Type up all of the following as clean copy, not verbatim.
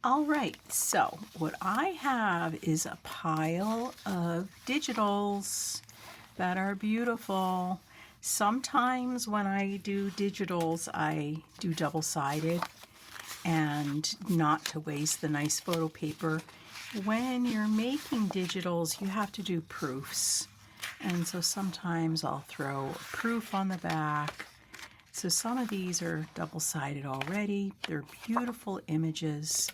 All right, so what I have is a pile of digitals that are beautiful. Sometimes when I do digitals, I do double-sided, and not to waste the nice photo paper. When you're making digitals, you have to do proofs. And so sometimes I'll throw a proof on the back. So some of these are double-sided already. They're beautiful images.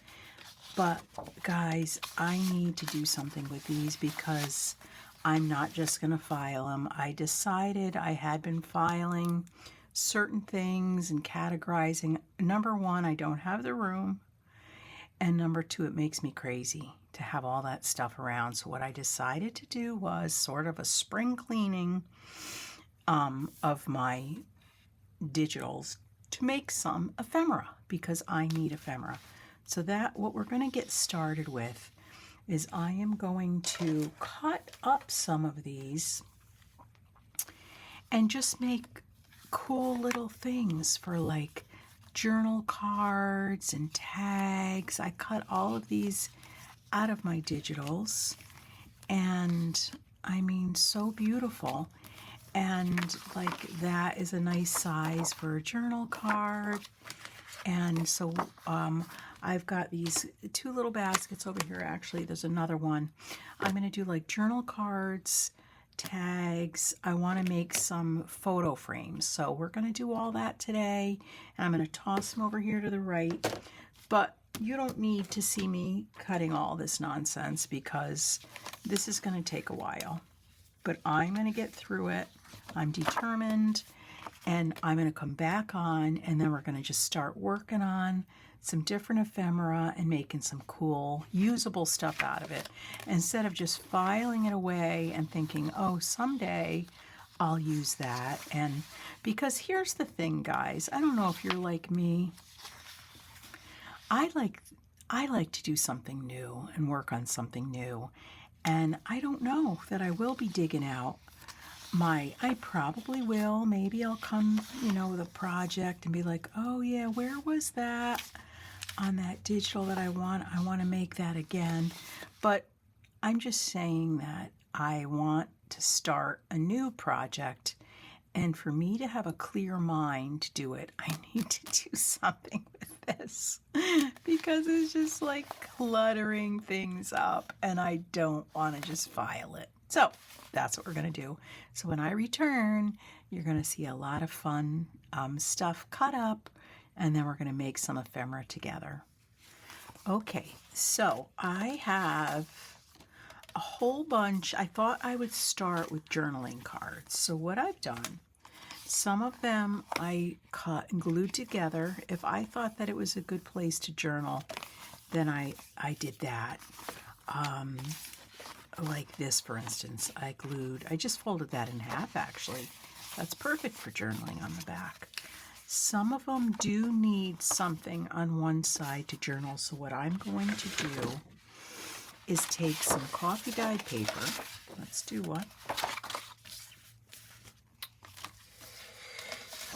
But guys, I need to do something with these because I'm not just going to file them. I decided I had been filing certain things and categorizing. Number one, I don't have the room. And number two, it makes me crazy to have all that stuff around. So what I decided to do was sort of a spring cleaning of my digitals to make some ephemera because I need ephemera. So what we're going to get started with is I am going to cut up some of these and just make cool little things for like journal cards and tags. I cut all of these out of my digitals, and I mean, so beautiful. And like that is a nice size for a journal card. And so I've got these two little baskets over here. Actually, there's another one. I'm going to do like journal cards, tags. I want to make some photo frames. So we're going to do all that today. And I'm going to toss them over here to the right. But you don't need to see me cutting all this nonsense because this is going to take a while. But I'm going to get through it. I'm determined. And I'm going to come back on, and then we're going to just start working on some different ephemera and making some cool, usable stuff out of it, instead of just filing it away and thinking, oh, someday I'll use that. And because here's the thing, guys, I don't know if you're like me. I like to do something new and work on something new. And I don't know that I will be digging out I probably will. Maybe I'll come, with a project and be like, oh yeah, where was that on that digital that I want to make that again. But I'm just saying that I want to start a new project, and for me to have a clear mind to do it, I need to do something with this because it's just like cluttering things up, and I don't want to just file it. So that's what we're going to do. So when I return, you're going to see a lot of fun stuff cut up, and then we're going to make some ephemera together. Okay, so I have a whole bunch. I thought I would start with journaling cards. So what I've done, some of them I cut and glued together. If I thought that it was a good place to journal, then I did that. Like this, for instance, I just folded that in half, actually. That's perfect for journaling on the back. Some of them do need something on one side to journal, so what I'm going to do is take some coffee dyed paper. Let's do one.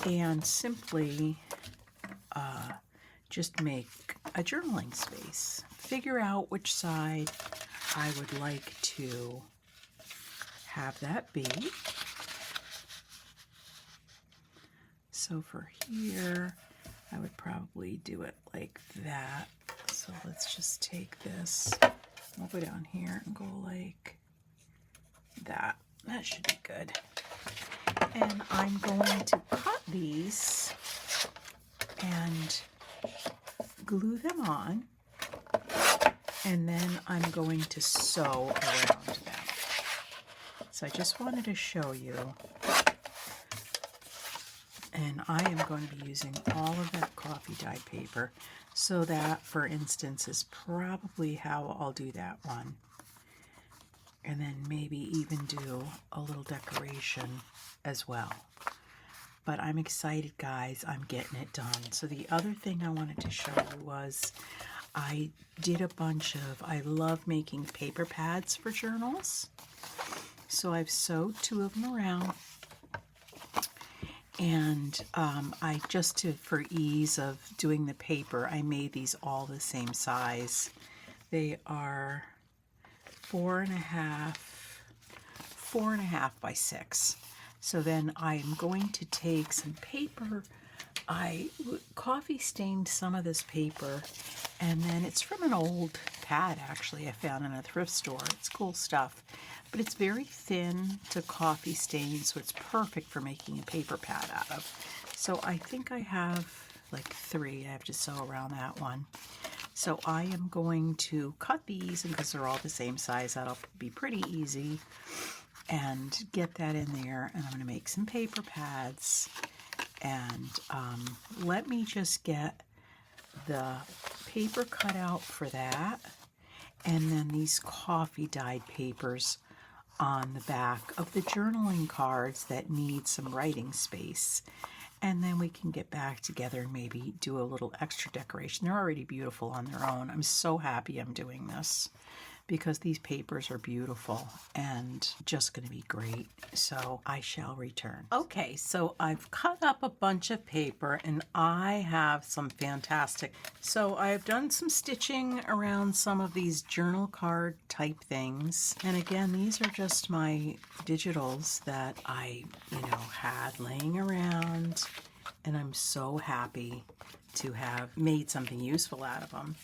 And simply just make a journaling space. Figure out which side I would like to have that be. So for here, I would probably do it like that. So let's just take this, we'll go down here and go like that. That should be good. And I'm going to cut these and glue them on. And then I'm going to sew around them. So I just wanted to show you. And I am going to be using all of that coffee dyed paper. So that, for instance, is probably how I'll do that one. And then maybe even do a little decoration as well. But I'm excited, guys. I'm getting it done. So the other thing I wanted to show you was I did a bunch of, I love making paper pads for journals. So I've sewed two of them around. And for ease of doing the paper, I made these all the same size. They are 4.5 by 6. So then I'm going to take some paper. I coffee stained some of this paper, and then it's from an old pad actually I found in a thrift store. It's cool stuff, but it's very thin to coffee stain, so it's perfect for making a paper pad out of. So I think I have like 3. I have to sew around that one. So I am going to cut these, and because they're all the same size, that'll be pretty easy, and get that in there. And I'm going to make some paper pads. And let me just get the paper cut out for that, and then these coffee dyed papers on the back of the journaling cards that need some writing space. And then we can get back together and maybe do a little extra decoration. They're already beautiful on their own. I'm so happy I'm doing this because these papers are beautiful and just going to be great. So I shall return. Okay, so I've cut up a bunch of paper, and I have some fantastic. So I've done some stitching around some of these journal card type things. And again, these are just my digitals that I, had laying around, and I'm so happy to have made something useful out of them.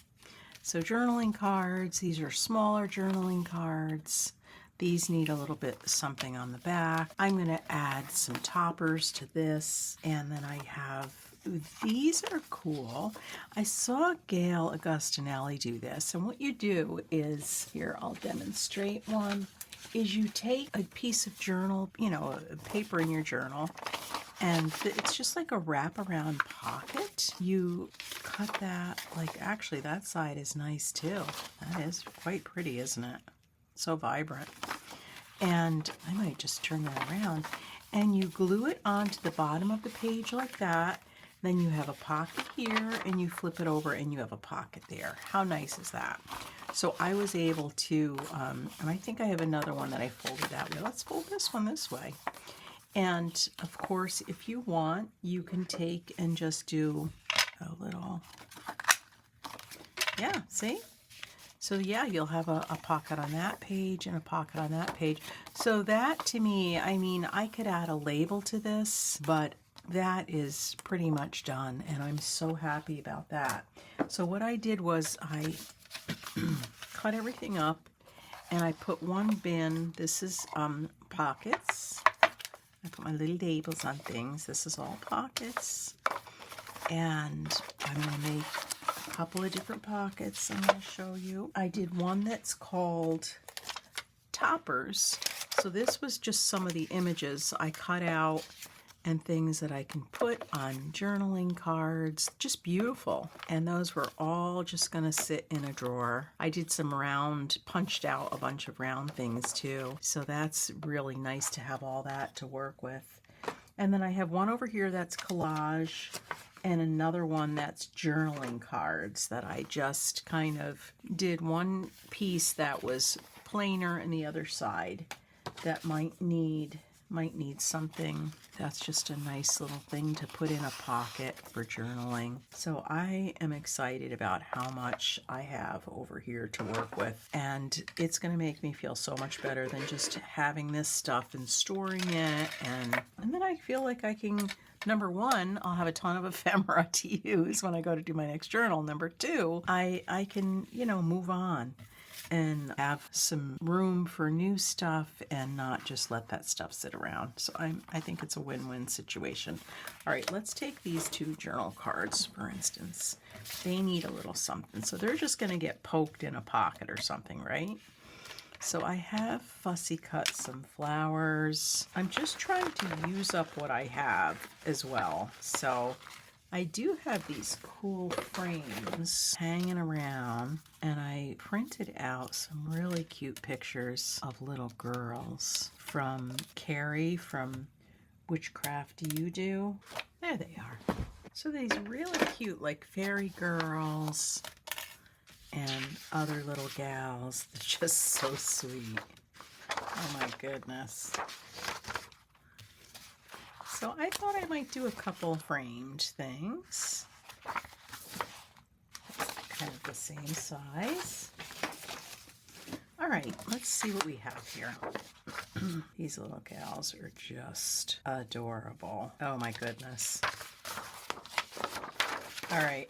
So journaling cards, these are smaller journaling cards. These need a little bit something on the back. I'm going to add some toppers to this, and then I have, these are cool. I saw Gail Augustinelli do this, and what you do is, here I'll demonstrate one, is you take a piece of journal, a paper in your journal, and it's just like a wraparound pocket. You cut that, actually that side is nice too. That is quite pretty, isn't it? So vibrant. And I might just turn that around. And you glue it onto the bottom of the page like that. Then you have a pocket here, and you flip it over and you have a pocket there. How nice is that? So I was able to, and I think I have another one that I folded that way. Let's fold this one this way. And of course, if you want, you can take and just do a little, yeah, see? So yeah, you'll have a pocket on that page and a pocket on that page. So that, to me, I could add a label to this, but that is pretty much done, and I'm so happy about that. So what I did was I cut everything up, and I put one bin. This is pockets. I put my little labels on things. This is all pockets. And I'm going to make a couple of different pockets I'm going to show you. I did one that's called toppers. So this was just some of the images I cut out and things that I can put on journaling cards. Just beautiful. And those were all just going to sit in a drawer. I did some punched out a bunch of round things too. So that's really nice to have all that to work with. And then I have one over here that's collage, and another one that's journaling cards that I just kind of did one piece that was plainer and the other side that might need something. That's just a nice little thing to put in a pocket for journaling. So I am excited about how much I have over here to work with, and it's going to make me feel so much better than just having this stuff and storing it, and then I feel like I can, number one, I'll have a ton of ephemera to use when I go to do my next journal. Number two, I can, move on and have some room for new stuff and not just let that stuff sit around. So I think it's a win-win situation. All right, let's take these 2 journal cards, for instance. They need a little something. So they're just going to get poked in a pocket or something, right? So I have fussy cut some flowers. I'm just trying to use up what I have as well. So I do have these cool frames hanging around, and I printed out some really cute pictures of little girls from Carrie from Witchcraft Do You Do? There they are. So these really cute, like fairy girls and other little gals. They're just so sweet. Oh my goodness. So I thought I might do a couple framed things. Kind of the same size. All right, let's see what we have here. These little gals are just adorable. Oh my goodness. All right,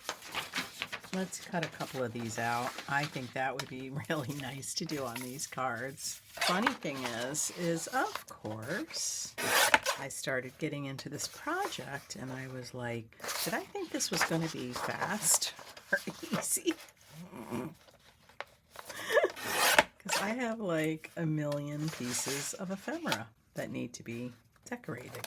let's cut a couple of these out. I think that would be really nice to do on these cards. Funny thing is of course, I started getting into this project and I was like, did I think this was going to be fast or easy? Because I have like a million pieces of ephemera that need to be decorated.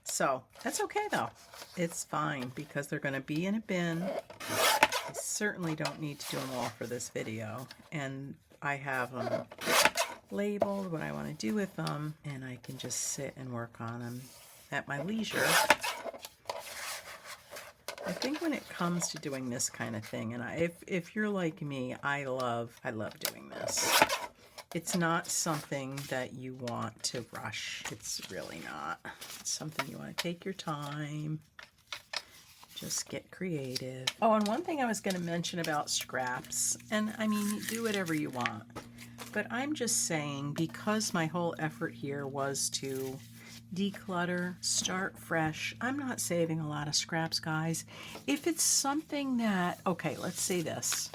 So that's okay though. It's fine because they're going to be in a bin. I certainly don't need to do them all for this video. And I have them labeled what I want to do with them, and I can just sit and work on them at my leisure. I think when it comes to doing this kind of thing, and if you're like me, I love doing this. It's not something that you want to rush. It's really not. It's something you want to take your time. Just get creative. Oh, and one thing I was going to mention about scraps, and I mean, do whatever you want. But I'm just saying, because my whole effort here was to declutter, start fresh, I'm not saving a lot of scraps, guys. If it's something that, okay, let's say this,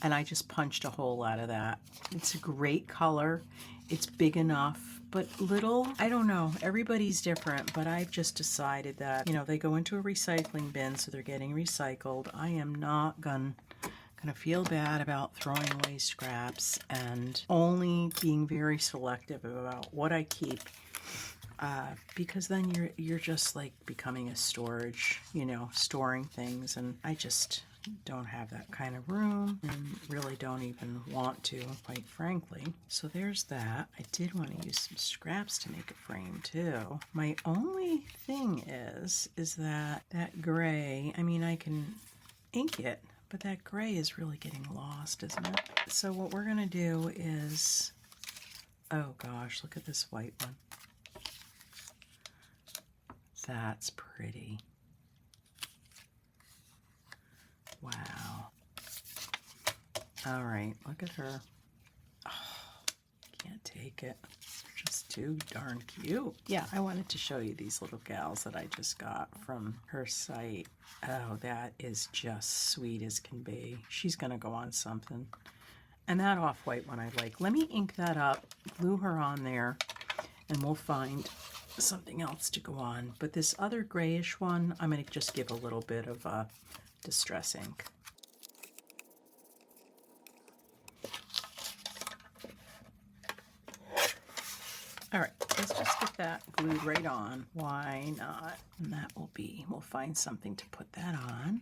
and I just punched a hole out of that. It's a great color. It's big enough, but little, I don't know. Everybody's different, but I've just decided that, you know, they go into a recycling bin, so they're getting recycled. I am not gonna feel bad about throwing away scraps, and only being very selective about what I keep, because then you're just like becoming a storage, you know, storing things, and I just don't have that kind of room and really don't even want to, quite frankly. So there's that. I did want to use some scraps to make a frame too. My only thing is that gray, I mean, I can ink it, but that gray is really getting lost, isn't it? So what we're going to do is, oh gosh, look at this white one. That's pretty. Wow. All right, look at her. Oh, can't take it. They're just too darn cute. Yeah, I wanted to show you these little gals that I just got from her site. Oh, that is just sweet as can be. She's gonna go on something. And that off-white one I like. Let me ink that up, glue her on there, and we'll find something else to go on. But this other grayish one, I'm gonna just give a little bit of distress ink. All right, let's just get that glued right on. Why not? And that will be, we'll find something to put that on.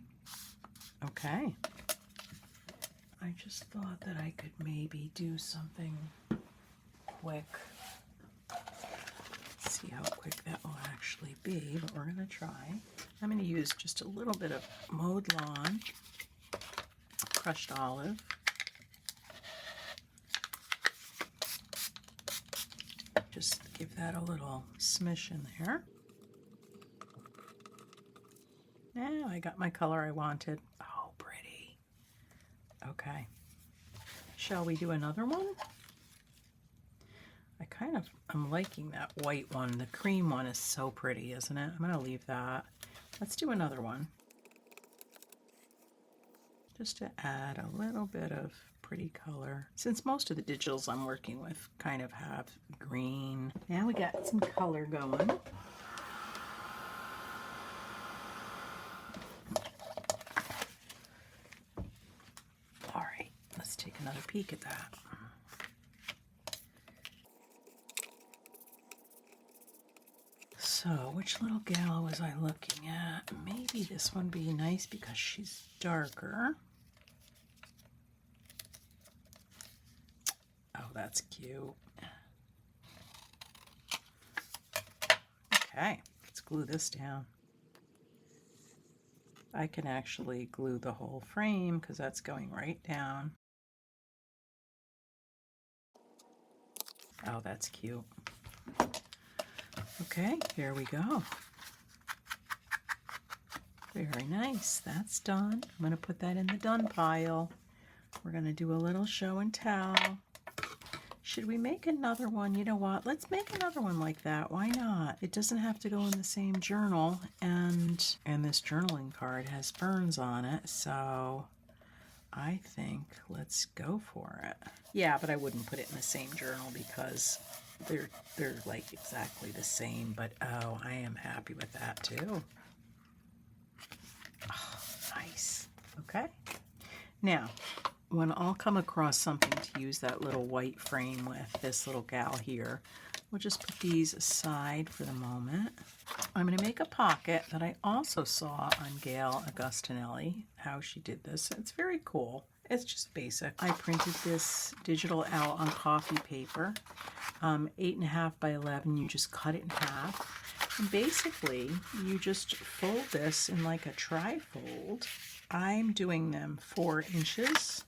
Okay. I just thought that I could maybe do something quick. Let's see how quick that will actually be, but we're gonna try. I'm going to use just a little bit of mowed lawn, crushed olive, just give that a little smish in there. Now I got my color I wanted. Oh, pretty. Okay. Shall we do another one? I'm liking that white one. The cream one is so pretty, isn't it? I'm going to leave that. Let's do another one. Just to add a little bit of pretty color. Since most of the digitals I'm working with kind of have green. Now we got some color going. All right, let's take another peek at that. So, which little gal was I looking at? Maybe this one be nice because she's darker. Oh, that's cute. Okay, let's glue this down. I can actually glue the whole frame because that's going right down. Oh, that's cute. Okay, here we go. Very nice. That's done. I'm going to put that in the done pile. We're going to do a little show and tell. Should we make another one? You know what? Let's make another one like that. Why not? It doesn't have to go in the same journal. And this journaling card has ferns on it. So I think let's go for it. Yeah, but I wouldn't put it in the same journal because they're like exactly the same. But oh, I am happy with that too. Oh, nice. Okay. Now, when I'll come across something to use that little white frame with, this little gal here, we'll just put these aside for the moment. I'm going to make a pocket that I also saw on Gail Augustinelli, how she did this. It's very cool. It's just basic. I printed this digital out on coffee paper, 8.5 by 11. You just cut it in half. And basically, you just fold this in like a tri-fold. I'm doing them 4 inches.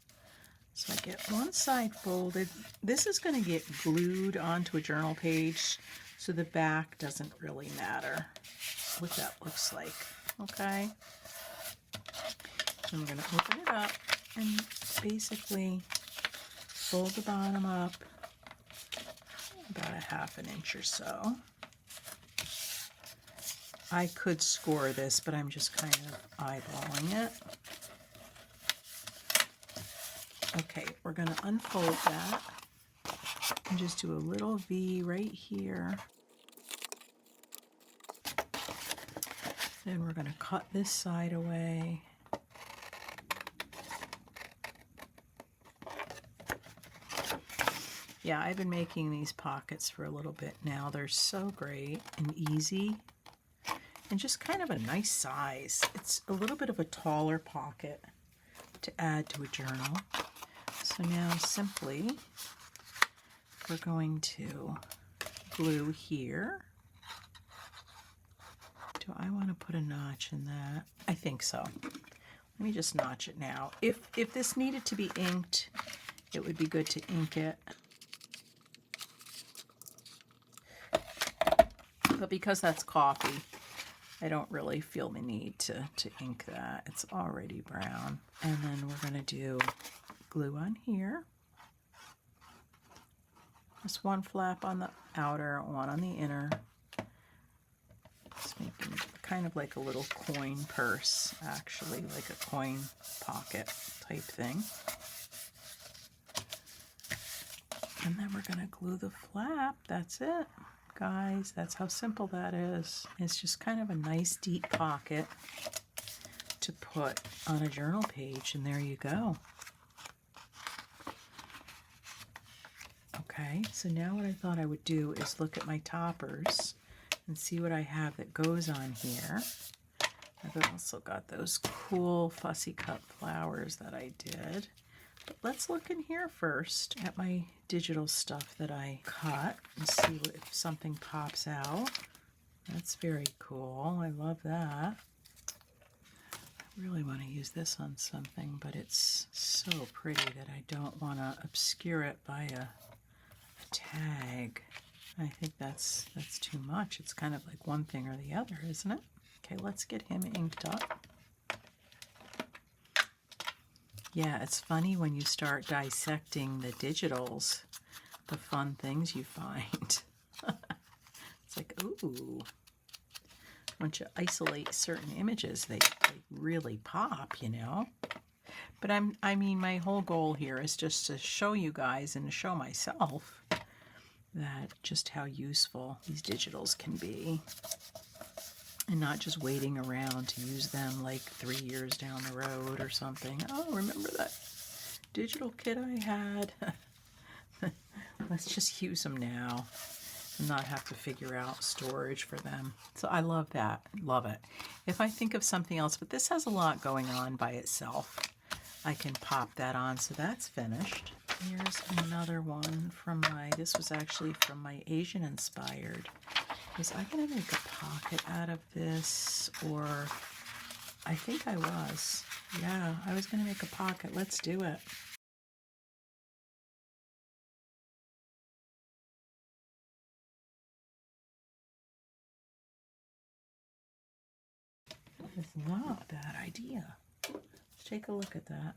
So I get one side folded. This is going to get glued onto a journal page, so the back doesn't really matter what that looks like. Okay? So I'm going to open it up and basically fold the bottom up about a 1/2 inch or so. I could score this, but I'm just kind of eyeballing it. Okay, we're going to unfold that and just do a little V right here. Then we're going to cut this side away. Yeah, I've been making these pockets for a little bit now. They're so great and easy and just kind of a nice size. It's a little bit of a taller pocket to add to a journal. So now simply we're going to glue here. Do I want to put a notch in that? I think so. Let me just notch it now. If this needed to be inked, it would be good to ink it. But because that's coffee, I don't really feel the need to ink that. It's already brown. And then we're going to do glue on here. Just one flap on the outer, one on the inner. Just making kind of like a little coin purse, actually, like a coin pocket type thing. And then we're going to glue the flap. That's it, guys. That's how simple that is. It's just kind of a nice deep pocket to put on a journal page, and there you go. Okay, so now what I thought I would do is look at my toppers and see what I have that goes on here. I've also got those cool fussy cut flowers that I did. But let's look in here first at my digital stuff that I cut and see if something pops out. That's very cool. I love that. I really want to use this on something, but it's so pretty that I don't want to obscure it by a tag. I think that's too much. It's kind of like one thing or the other, isn't it? Okay, let's get him inked up. Yeah, it's funny when you start dissecting the digitals, the fun things you find. It's like, ooh. Once you isolate certain images, they really pop, you know? But I mean, my whole goal here is just to show you guys and to show myself that just how useful these digitals can be, and not just waiting around to use them like 3 years down the road or something. Oh, remember that digital kit I had? Let's just use them now and not have to figure out storage for them. So I love that. Love it. If I think of something else, but this has a lot going on by itself, I can pop that on. So that's finished. Here's another one from this was actually from my Asian inspired. Was I going to make a pocket out of this? Or I think I was. Yeah, I was going to make a pocket. Let's do it. is not a bad idea. Let's take a look at that.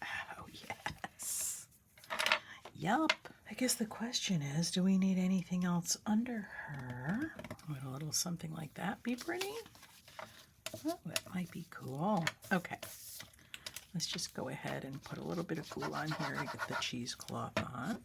Oh, yes. Yup. I guess the question is, do we need anything else under her? Would a little something like that be pretty? Oh, that might be cool. Okay. Let's just go ahead and put a little bit of glue on here to get the cheesecloth on.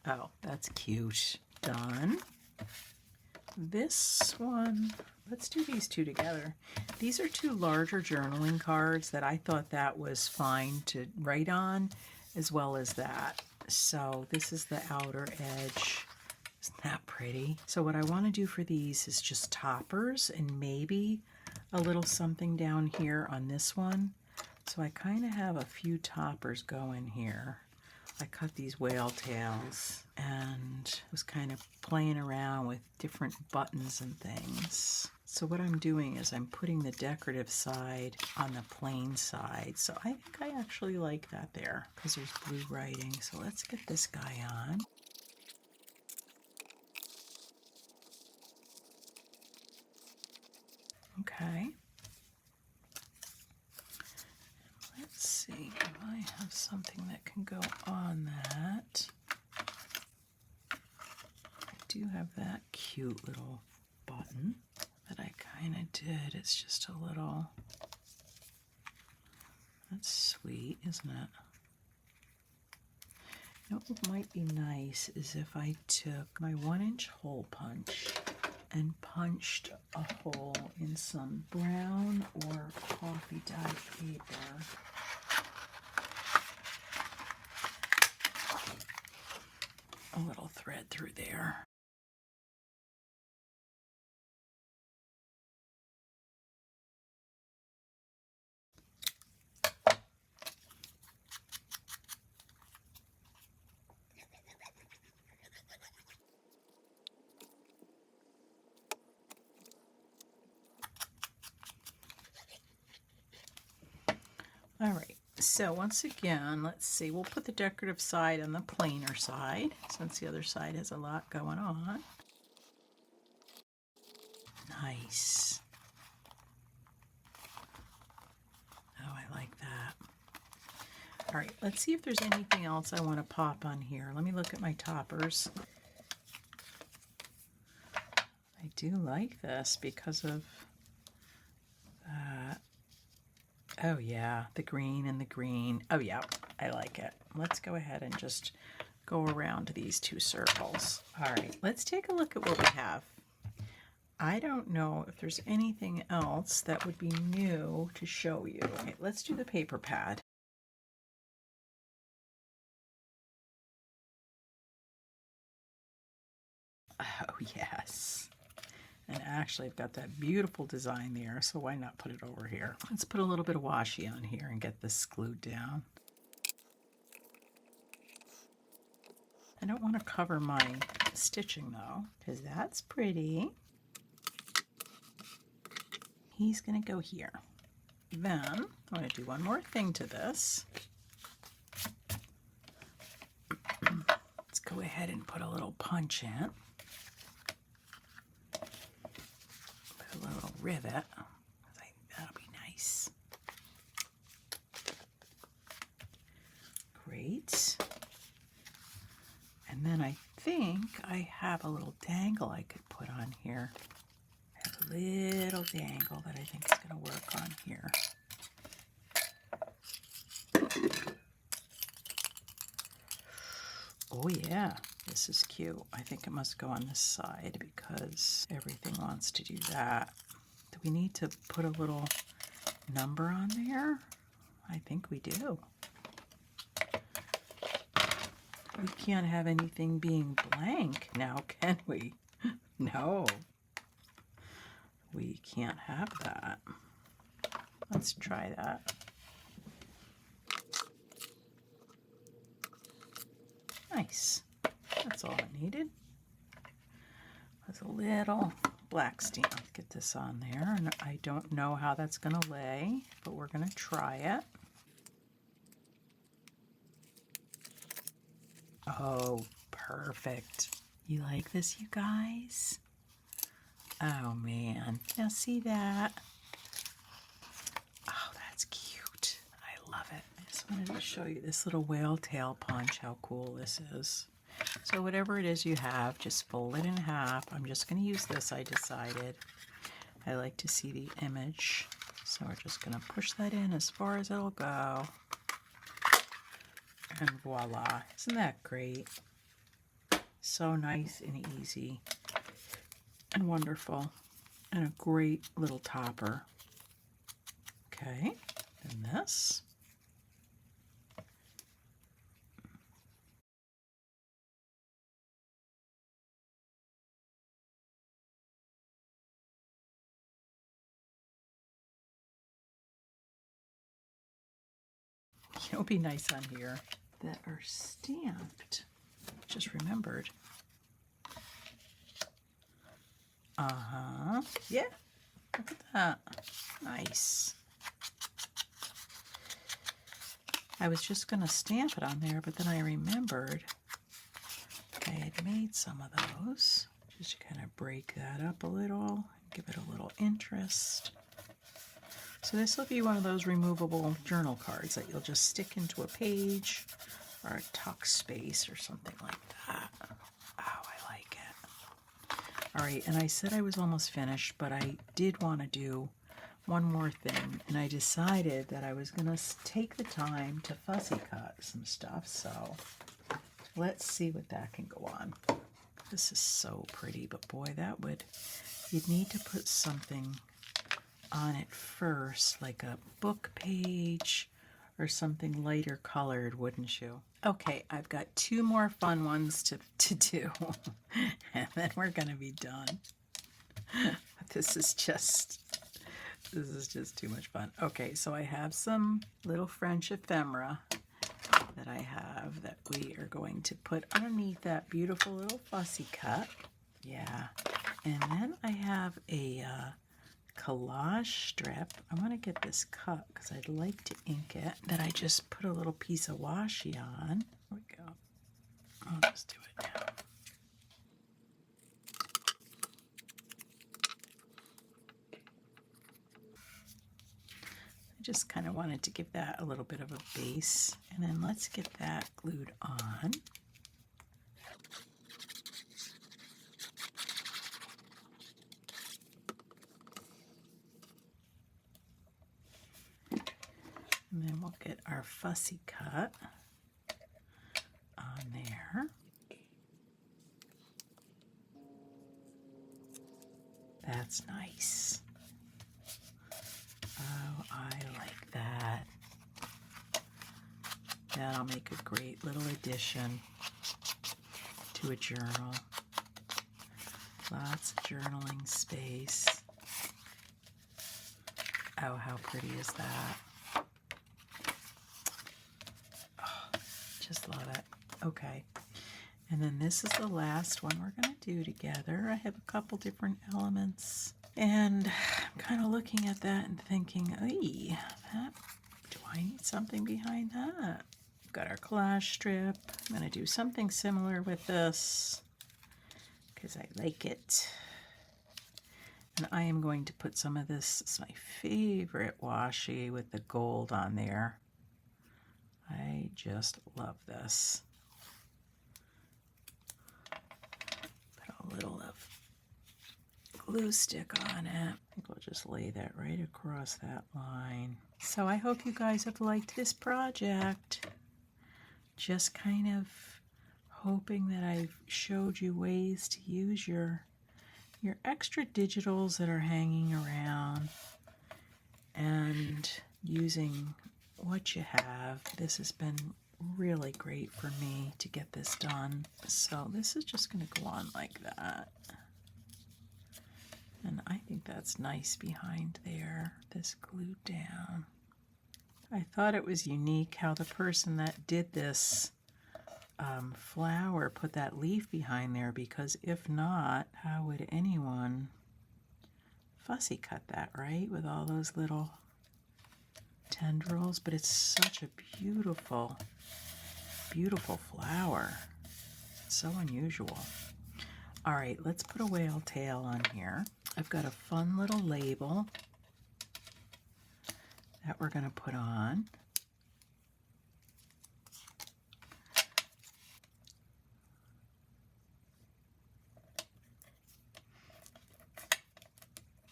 Oh, that's cute. Done. This one, let's do these two together. These are two larger journaling cards that I thought that was fine to write on, as well as that. So this is the outer edge. Isn't that pretty? So what I want to do for these is just toppers and maybe a little something down here on this one. So I kind of have a few toppers going here. I cut these whale tails and was kind of playing around with different buttons and things. So what I'm doing is I'm putting the decorative side on the plain side. So I think I actually like that there because there's blue writing. So let's get this guy on. Okay. Let's see, do I have something that can go on that? I do have that cute little button that I kind of did. It's just a little, that's sweet, isn't it? You know what might be nice is if I took my 1-inch hole punch and punched a hole in some brown or coffee dyed paper. A little thread through there. All right, so once again, let's see, we'll put the decorative side on the plainer side since the other side has a lot going on. Nice. Oh, I like that. All right, let's see if there's anything else I want to pop on here. Let me look at my toppers. I do like this because of that. Oh yeah, the green and the green. Oh yeah, I like it. Let's go ahead and just go around these two circles. All right, let's take a look at what we have. I don't know if there's anything else that would be new to show you. Okay, let's do the paper pad. Oh yes. And actually I've got that beautiful design there, so why not put it over here? Let's put a little bit of washi on here and get this glued down. I don't want to cover my stitching though, because that's pretty. He's going to go here. Then I'm going to do one more thing to this. Let's go ahead and put a little punch in. Put a little rivet. I think that'll be nice. Great. And then I think I have a little dangle I could put on here. I have a little dangle that I think is going to work on here. Oh yeah, this is cute. I think it must go on this side because everything wants to do that. Do we need to put a little number on there? I think we do. We can't have anything being blank now, can we? No. We can't have that. Let's try that. Nice. That's all I needed. Was a little black stamp. Get this on there, and I don't know how that's going to lay, but we're going to try it. Oh, perfect. You like this, you guys? Oh, man. Now see that? Oh, that's cute. I love it. I just wanted to show you this little whale tail punch, how cool this is. So whatever it is you have, just fold it in half. I'm just going to use this, I decided. I like to see the image. So we're just going to push that in as far as it'll go. And voila. Isn't that great? So nice and easy and wonderful. And a great little topper. Okay, and this. It'll be nice on here that are stamped. Just remembered. Yeah, look at that. Nice. I was just going to stamp it on there, but then I remembered I had made some of those. Just kind of break that up a little, give it a little interest. So this will be one of those removable journal cards that you'll just stick into a page or a tuck space or something like that. Oh, I like it. All right, and I said I was almost finished, but I did want to do one more thing, and I decided that I was going to take the time to fussy cut some stuff, so let's see what that can go on. This is so pretty, but boy, you'd need to put something on it first, like a book page or something lighter colored, wouldn't you? Okay, I've got two more fun ones to do, and then we're going to be done. This is just too much fun. Okay, so I have some little French ephemera that I have that we are going to put underneath that beautiful little fussy cut. Yeah, and then I have a collage strip. I want to get this cut because I'd like to ink it. That I just put a little piece of washi on. There we go. I'll just do it now. I just kind of wanted to give that a little bit of a base. And then let's get that glued on. And then we'll get our fussy cut on there. That's nice. Oh, I like that. That'll make a great little addition to a journal. Lots of journaling space. Oh, how pretty is that? Just love it. Okay, and then this is the last one we're going to do together. I have a couple different elements, and I'm kind of looking at that and thinking, "Hey, do I need something behind that?" We've got our collage strip. I'm going to do something similar with this because I like it. And I am going to put some of this, it's my favorite washi with the gold on there. I just love this. Put a little of glue stick on it. I think we'll just lay that right across that line. So I hope you guys have liked this project. Just kind of hoping that I've showed you ways to use your extra digitals that are hanging around and using what you have. This has been really great for me to get this done. So this is just going to go on like that. And I think that's nice behind there, this glued down. I thought it was unique how the person that did this flower put that leaf behind there, because if not, how would anyone fussy cut that, right? With all those little tendrils, but it's such a beautiful, beautiful flower. It's so unusual. All right, let's put a whale tail on here. I've got a fun little label that we're going to put on.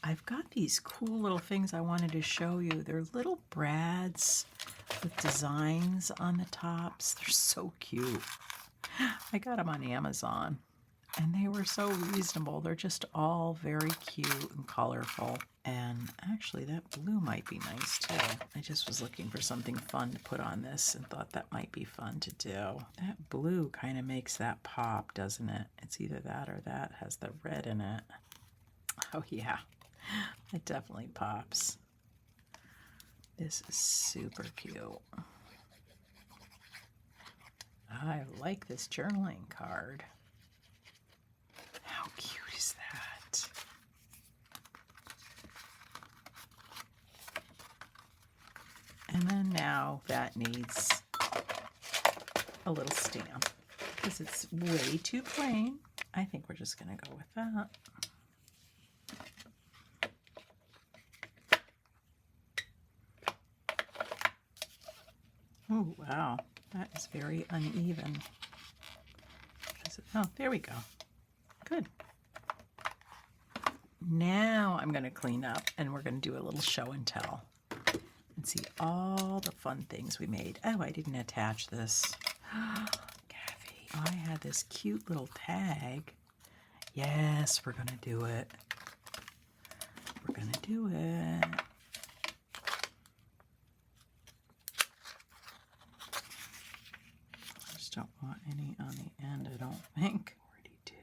I've got these cool little things I wanted to show you. They're little brads with designs on the tops. They're so cute. I got them on Amazon, and they were so reasonable. They're just all very cute and colorful. And actually, that blue might be nice too. I just was looking for something fun to put on this and thought that might be fun to do. That blue kind of makes that pop, doesn't it? It's either that or that has the red in it. Oh yeah. It definitely pops. This is super cute. I like this journaling card. How cute is that? And then now that needs a little stamp because it's way too plain. I think we're just going to go with that. Oh, wow, that is very uneven. Oh, there we go. Good. Now I'm going to clean up and we're going to do a little show and tell and see all the fun things we made. Oh, I didn't attach this. Kathy, I had this cute little tag. Yes, we're going to do it. We're going to do it. Don't want any on the end, I don't think. Already do.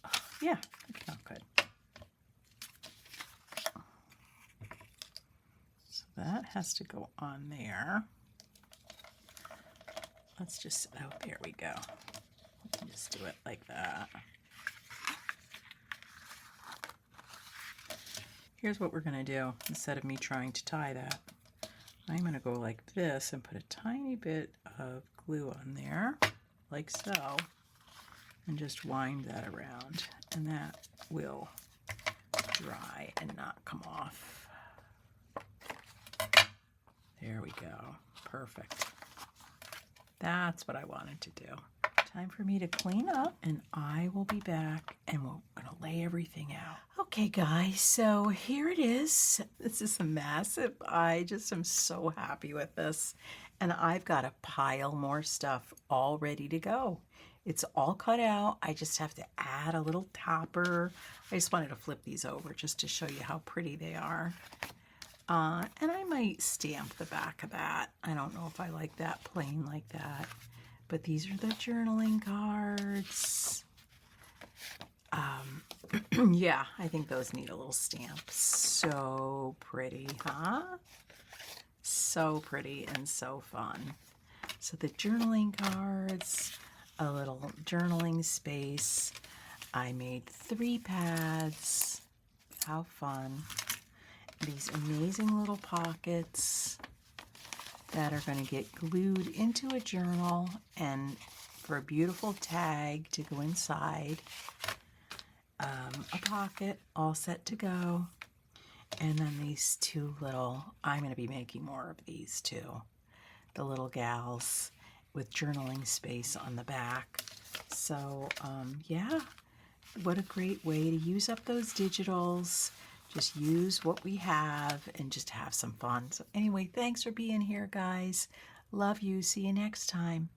Oh, yeah, it felt good. So that has to go on there. Let's just, oh, there we go. We can just do it like that. Here's what we're going to do instead of me trying to tie that. I'm going to go like this and put a tiny bit of glue on there, like so, and just wind that around, and that will dry and not come off. There we go. Perfect. That's what I wanted to do. Time for me to clean up, and I will be back, and we're going to lay everything out. Okay, guys, so here it is. This is a massive. I just am so happy with this, and I've got a pile more stuff all ready to go. It's all cut out. I just have to add a little topper. I just wanted to flip these over just to show you how pretty they are. And I might stamp the back of that. I don't know if I like that plain like that. But these are the journaling cards. Yeah, I think those need a little stamp. So pretty, huh? So pretty and so fun. So the journaling cards, a little journaling space. I made 3 pads. How fun. These amazing little pockets that are going to get glued into a journal and for a beautiful tag to go inside. A pocket all set to go. And then these 2 little, I'm going to be making more of these too. The little gals with journaling space on the back. So yeah, what a great way to use up those digitals. Just use what we have and just have some fun. So anyway, thanks for being here, guys. Love you. See you next time.